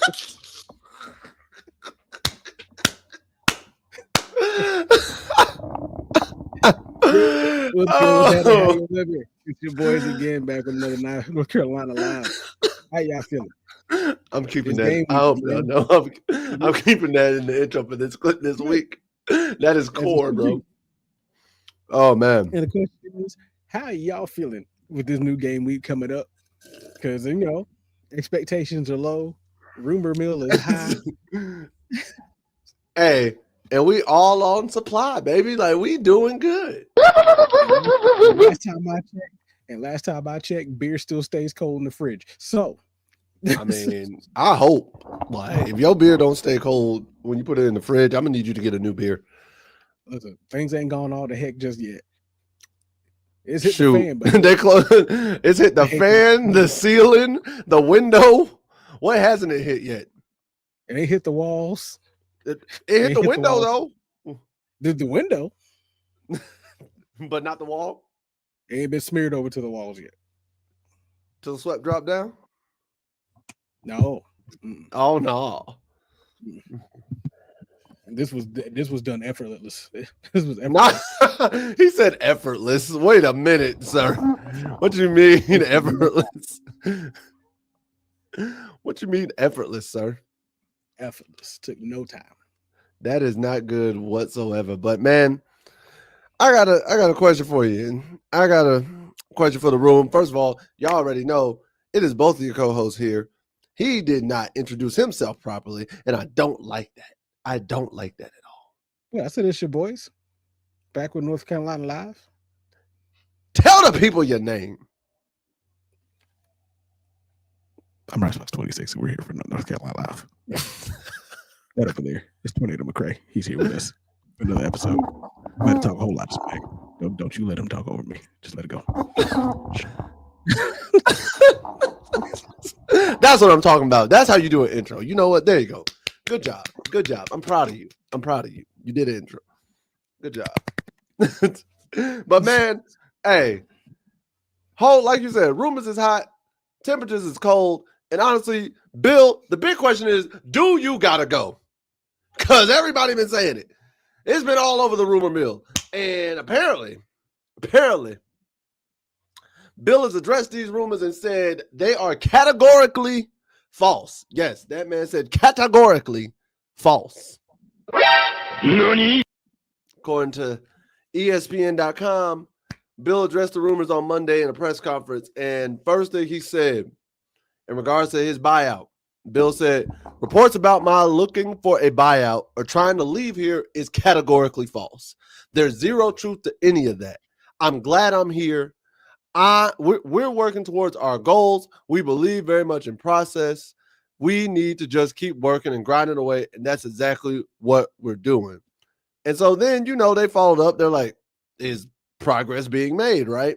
It's your boys again, back with another North Carolina Live. How y'all feeling? I'm keeping that. I hope y'all know. I'm keeping that in the intro for this week. That is core, bro. Oh man. And the question is, how y'all feeling with this new game week coming up? Because expectations are low, rumor mill is high. Hey, and we all on supply, baby. Like we doing good. Last time I checked, beer still stays cold in the fridge. So I mean, I hope like if your beer don't stay cold when you put it in the fridge, I'm gonna need you to get a new beer. Listen, things ain't gone all the heck just yet. It's hit the fan, but it's hit the fan, the ceiling, the window. What hasn't it hit yet? It ain't hit the walls. It hit the window though. Did the window? But not the wall. It ain't been smeared over to the walls yet. Till the sweat drop down? No. Oh no. This was done effortless. This was effortless. He said effortless. Wait a minute, sir. What do you mean effortless? What you mean effortless, sir? Effortless. Took no time. That is not good whatsoever. But man, I got a question for you. And I got a question for the room. First of all, y'all already know it is both of your co-hosts here. He did not introduce himself properly, and I don't like that. I don't like that at all. Yeah, I said it's your boys. Back with North Carolina Live. Tell the people your name. I'm Rasmus 26, and we're here for North Carolina Live. Right over there. It's Tornado McCray. He's here with us for another episode. I'm going to talk a whole lot of smack. Don't you let him talk over me. Just let it go. That's what I'm talking about. That's how you do an intro. You know what? There you go. Good job. Good job. I'm proud of you. You did an intro. Good job. But man, hey, like you said, rumors is hot, temperatures is cold, and honestly, Bill, the big question is, do you gotta go? Because everybody been saying it. It's been all over the rumor mill. And apparently, Bill has addressed these rumors and said they are categorically false. Yes, that man said categorically false. Nani? According to ESPN.com, Bill addressed the rumors on Monday in a press conference. And first thing he said, in regards to his buyout, Bill said, reports about my looking for a buyout or trying to leave here is categorically false. There's zero truth to any of that. I'm glad I'm here. We're working towards our goals. We believe very much in process. We need to just keep working and grinding away, and that's exactly what we're doing. And so then, they followed up. They're like, is progress being made, right?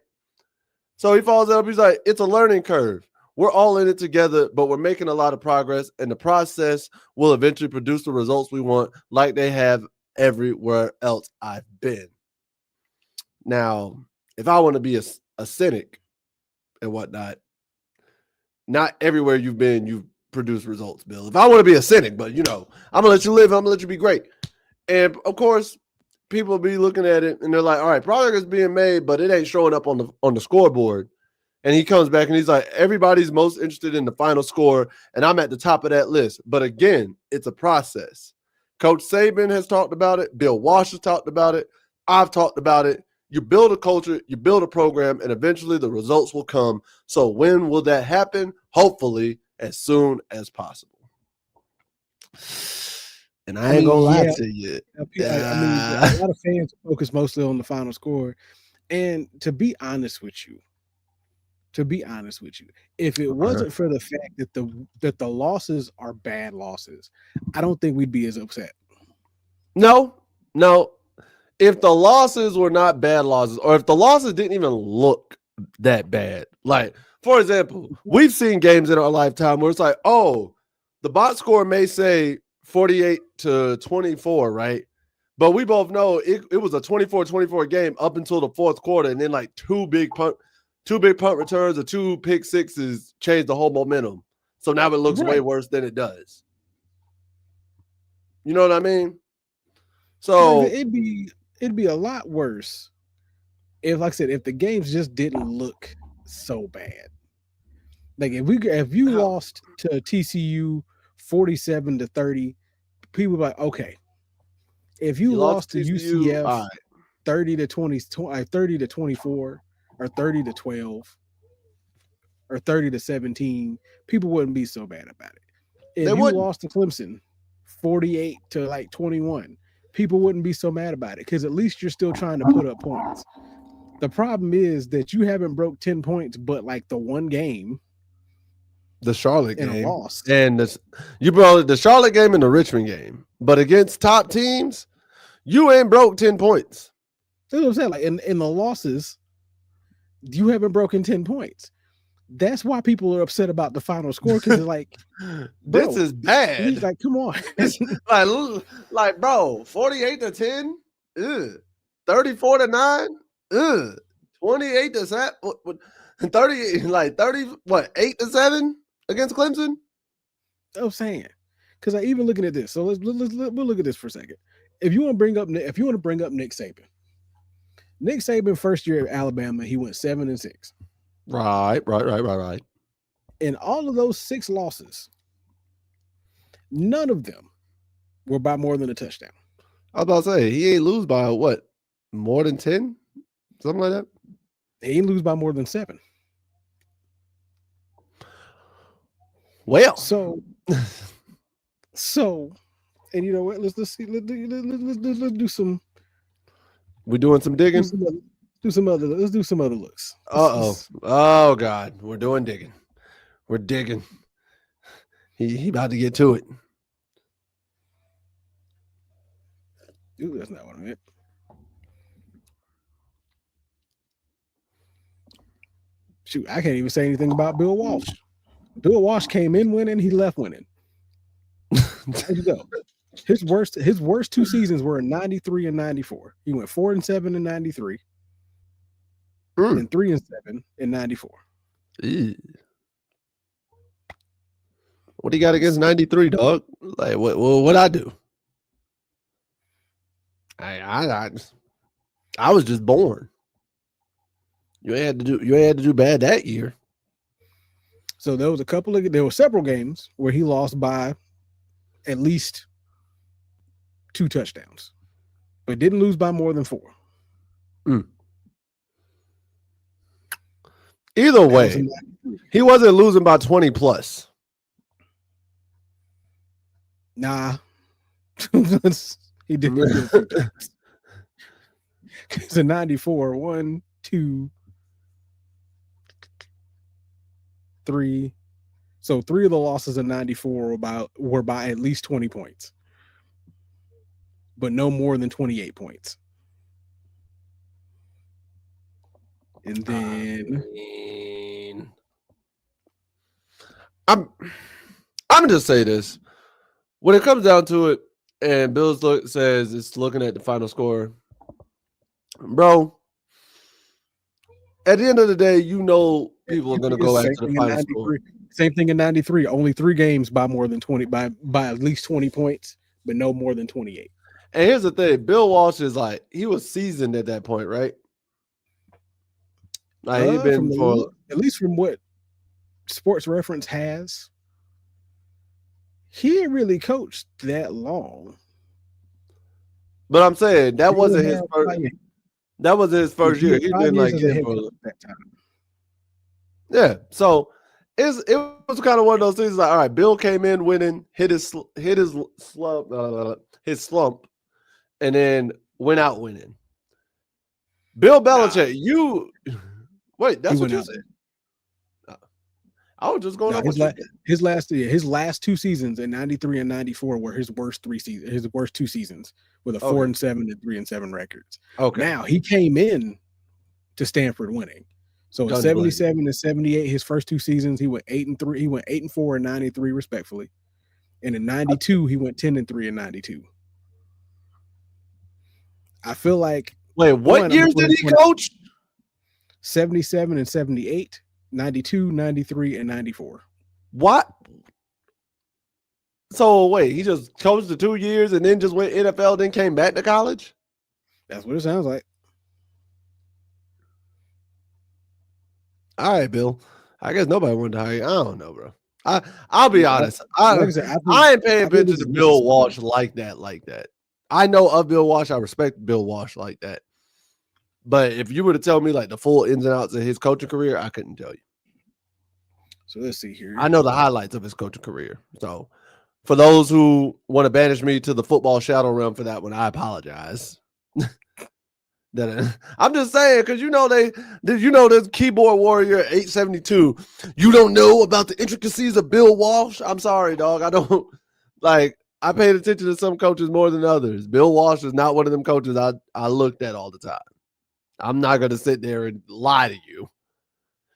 So he follows up. He's like, it's a learning curve. We're all in it together, but we're making a lot of progress, and the process will eventually produce the results we want like they have everywhere else I've been. Now, if I want to be a cynic and whatnot, not everywhere you've been, you've produced results, Bill. If I want to be a cynic, but I'm gonna let you live, I'm gonna let you be great. And of course, people be looking at it and they're like, all right, progress is being made, but it ain't showing up on the scoreboard. And he comes back and he's like, everybody's most interested in the final score, and I'm at the top of that list. But again, it's a process. Coach Saban has talked about it. Bill Walsh has talked about it. I've talked about it. You build a culture, you build a program, and eventually the results will come. So when will that happen? Hopefully as soon as possible. And I ain't gonna lie to you. A lot of fans focus mostly on the final score. And to be honest with you, if it wasn't for the fact that the losses are bad losses, I don't think we'd be as upset. No. If the losses were not bad losses, or if the losses didn't even look that bad, like, for example, we've seen games in our lifetime where it's like, oh, the box score may say 48-24, right? But we both know it was a 24-24 game up until the fourth quarter, and then like two big punt returns or two pick sixes changed the whole momentum. So now it looks way worse than it does. You know what I mean? So it'd be a lot worse if, like I said, if the games just didn't look so bad. Like if you lost to TCU 47-30, people be like, okay. If you lost to UCF 30-20, 30-24, or 30-12, or 30-17, people wouldn't be so bad about it. If you lost to Clemson 48-21, people wouldn't be so mad about it because at least you're still trying to put up points. The problem is that you haven't broke 10 points, but like the one game, the Charlotte game, a loss, and you broke the Charlotte game and the Richmond game, but against top teams, you ain't broke 10 points. That's what I'm saying. Like in the losses, you haven't broken 10 points. That's why people are upset about the final score because they're like, this is bad. Like, come on. like, bro, 48-10, 34-9, 28-7, 30, like 30, what, 8-7 against Clemson? I'm saying, because I even looking at this. So we'll look at this for a second. If you want to bring up Nick Saban, first year at Alabama, he went 7-6. Right. In all of those 6 losses, none of them were by more than a touchdown. I was about to say, he ain't lose by what? More than 10? Something like that? He ain't lose by more than 7. Well. So, and you know what? Let's do some. We're doing some digging? Let's do some other looks. Oh, God. We're doing digging. We're digging. He about to get to it. Ooh, that's not what I meant. Shoot, I can't even say anything about Bill Walsh. Bill Walsh came in winning, he left winning. There you go. His worst 2 seasons were in 93 and 94. He went 4-7 in 93. And 3-7 in 94. Ew. What do you got against 93, dog? Like what I do? I was just born. You ain't had to do bad that year. So there were several games where he lost by at least 2 touchdowns, but didn't lose by more than 4. Either way, he wasn't losing by 20 plus. Nah. He did. It's a 94. 1, 2, 3. So 3 of the losses in 94 were by at least 20 points, but no more than 28 points. And then I'm gonna just say this. When it comes down to it, and Bills says it's looking at the final score, bro, at the end of the day, you know people are gonna go after the final score. Same thing in 93. Only 3 games by more than 20 by at least 20 points, but no more than 28. And here's the thing: Bill Walsh is like, he was seasoned at that point, right? Like he'd been at least from what Sports Reference has, he didn't really coach that long. But I'm saying that wasn't his first. That wasn't his first year. He'd been like that time. Yeah, so it was kind of one of those things. Like, all right, Bill came in winning, hit his slump, and then went out winning. Bill Belichick, wait, that's what you said. I was just going his last 2 seasons in 93 and 94 were his worst 2 seasons with a 4-7 and 3-7 records. Okay. Now he came in to Stanford winning. So in 77 and 78, his first 2 seasons, he went 8-3. He went 8-4 and 93 respectfully. And in 92, he went 10-3 and 92. I feel like what years did he coach? 77 and 78. 92, 93, and 94. What? So wait, he just coached the 2 years and then just went NFL, then came back to college? That's what it sounds like. All right, Bill. I guess nobody wanted to hire you. I don't know, bro. I'll be honest. I ain't paying attention to Bill Walsh like that. I know of Bill Walsh. I respect Bill Walsh like that. But if you were to tell me like the full ins and outs of his coaching career, I couldn't tell you. So let's see here. I know the highlights of his coaching career. So for those who want to banish me to the football shadow realm for that one, I apologize. I'm just saying, because this keyboard warrior 872. You don't know about the intricacies of Bill Walsh. I'm sorry, dog. I don't like. I paid attention to some coaches more than others. Bill Walsh is not one of them coaches I looked at all the time. I'm not gonna sit there and lie to you.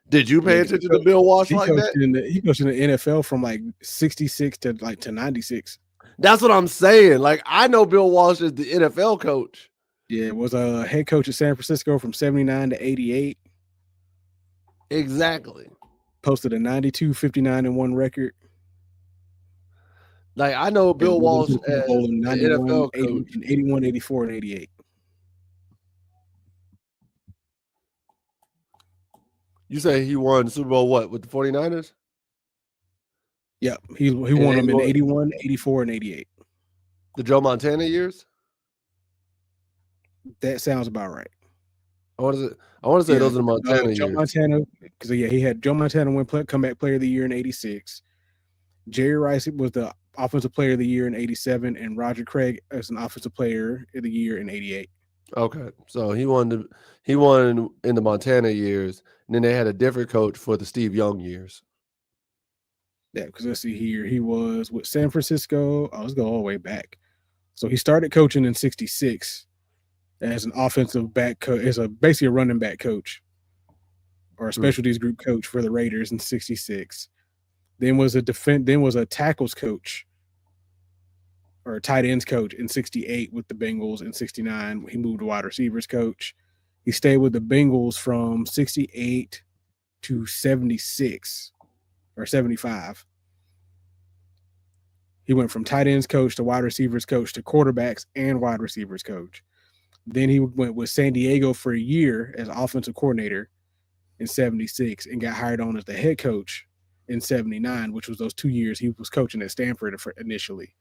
Did you pay attention to Bill Walsh like that? He coached in the NFL from like 66 to 96. That's what I'm saying. Like, I know Bill Walsh is the NFL coach. Yeah, was a head coach at San Francisco from 79 to 88. Exactly. Posted a 92, 59 and 1 record. Like, I know Bill Walsh as the NFL coach. In 81, 84, and 88. You say he won Super Bowl what with the 49ers? Yep. He won them in 81, 84, and 88. The Joe Montana years? That sounds about right. I want to say those are the Montana years. Joe Montana, because he had Joe Montana win comeback player of the year in 86. Jerry Rice was the offensive player of the year in 87, and Roger Craig as an offensive player of the year in 88. Okay, so he won in the Montana years, and then they had a different coach for the Steve Young years. Yeah, because let's see here, he was with San Francisco. Let's go all the way back. So he started coaching in 66 as an offensive back coach, as basically a running back coach or a specialties group coach for the Raiders in 66. Then was a tackles coach or a tight ends coach in 68 with the Bengals. In 69, he moved to wide receivers coach. He stayed with the Bengals from 68 to 76 or 75. He went from tight ends coach to wide receivers coach to quarterbacks and wide receivers coach. Then he went with San Diego for a year as offensive coordinator in 76 and got hired on as the head coach in 79, which was those 2 years he was coaching at Stanford initially.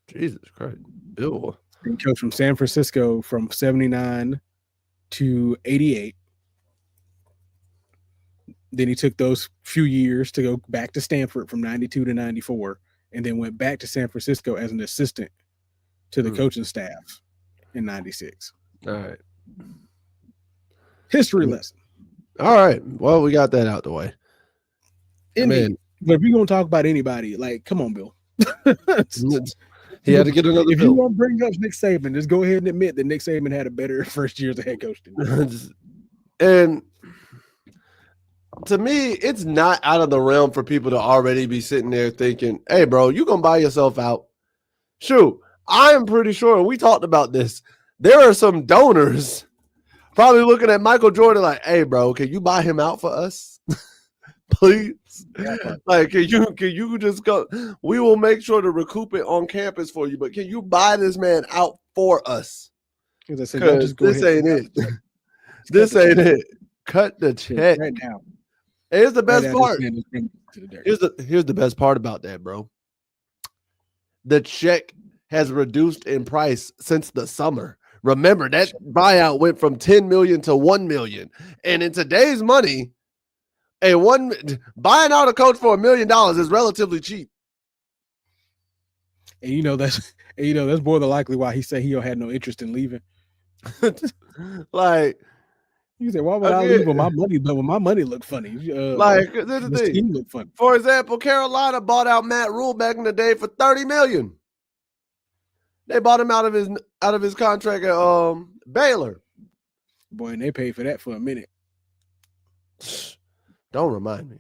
Jesus Christ. Bill. He coached from San Francisco from 79 to 88. Then he took those few years to go back to Stanford from 92 to 94, and then went back to San Francisco as an assistant to the coaching staff in 96. All right. History lesson. All right. Well, we got that out the way. But if you're going to talk about anybody, like, come on, Bill. He had to get another If you want to bring up Nick Saban, just go ahead and admit that Nick Saban had a better first year as a head coach than you. And to me, it's not out of the realm for people to already be sitting there thinking, hey, bro, you going to buy yourself out. Shoot, I am pretty sure, we talked about this, there are some donors probably looking at Michael Jordan like, hey, bro, can you buy him out for us? Please. Yeah, like, can you just go? We will make sure to recoup it on campus for you, but can you buy this man out for us? Because this ain't it. This ain't it. Cut the check right now. Here's the best part. Here's the best part about that, bro. The check has reduced in price since the summer. Remember, that buyout went from 10 million to 1 million. And in today's money, buying out a coach for $1 million is relatively cheap. And that's more than likely why he said he had no interest in leaving. Like, you said, why would I leave when my money looked funny? Like, this is the thing. Looked funny. For example, Carolina bought out Matt Rule back in the day for $30 million. They bought him out of his contract at Baylor. Boy, and they paid for that for a minute. Don't remind me.